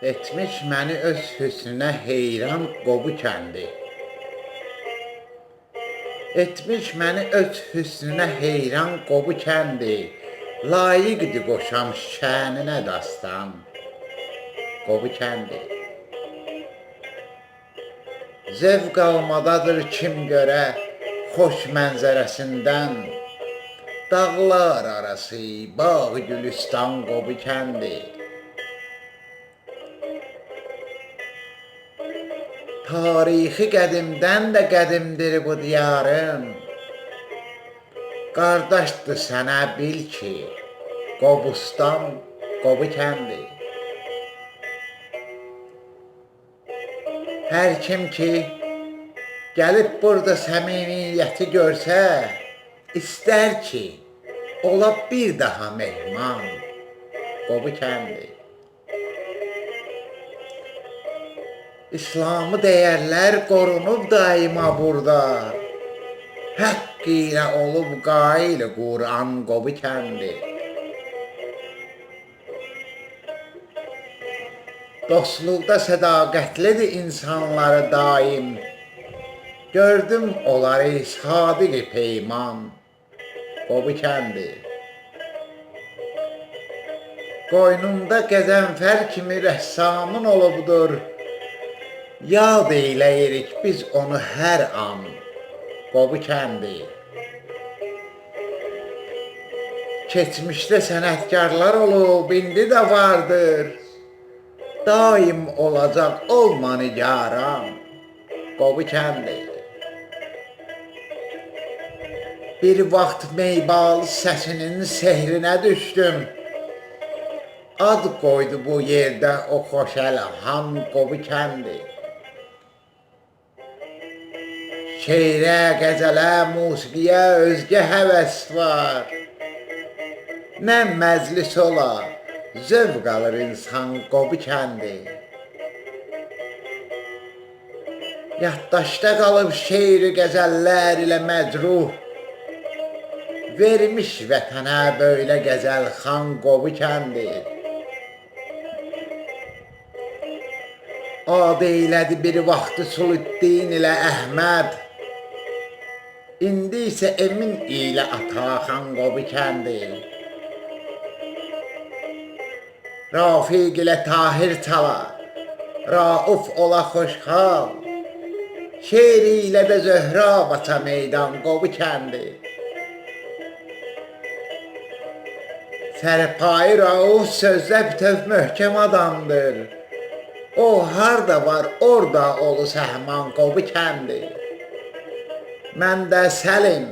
Etmiş məni öz hüsnünə heyran Qobu kəndi. Etmiş məni öz hüsnünə heyran Qobu kəndi. Layiqdir qoşam şəninə dastan Qobu kəndi. Zevq almadadır kim görə xoş mənzərəsindən. Dağlar arası bağ gülüstan Qobu kəndi. Tarixi qədimdən də qədimdir bu diyarım. Qardaşdır sənə bil ki, Qobustan, Qobu kəndi. Hər kim ki, gəlib burada səmimiyyəti görsə, istər ki, ola bir daha mehman, Qobu kəndi. İslamı dəyərlər qorunub daima burada. Haqq ilə olub qail Quran Qobu kəndi. Dostluqda sədaqətlidir insanları daim. Gördüm onları sadiq peyman Qobu kəndi. Qoynumda qəzənfər kimi rəssamın olubdur. Yad eyləyirik biz onu hər an Qobu kəndi. Keçmişdə sənətkarlar olub, indi də vardır. Daim olacaq olma nigaran Qobu kəndi. Bir vaxt meybalı səsinin sehrinə düşdüm. Ad qoydu bu yerdə o xoşəl han Qobu kəndi. Şeirə, qəzələ, musiqiyə özgə həvəs var. Nə məclis ola, zövq alır insan Qobu kəndi. Yaddaşda qalıb şeiri qəzəllər ilə məcruh. Vermiş vətənə böylə qəzəl xan Qobu kəndi. Ad eylədi bir vaxtı Suluddin ilə Əhməd. İndi isə Emin ilə Ataxan Qobu kəndi. Rafiq ilə Tahir çala, Rauf ola xoşxal. Şeiri ilə də Zöhrab aça meydan Qobu kəndi. Sərpayı Rauf sözdə bütöv möhkəm adamdır. O harda var, orada olu səhman Qobu kəndi. Mən də Səlim,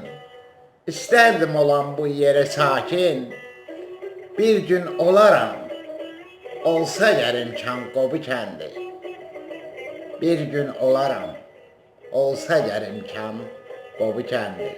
istərdim olan bu yerə sakin. Bir gün olaram, olsa gəl imkan Qobu kəndi. Bir gün olaram, olsa gəl imkan Qobu kəndi.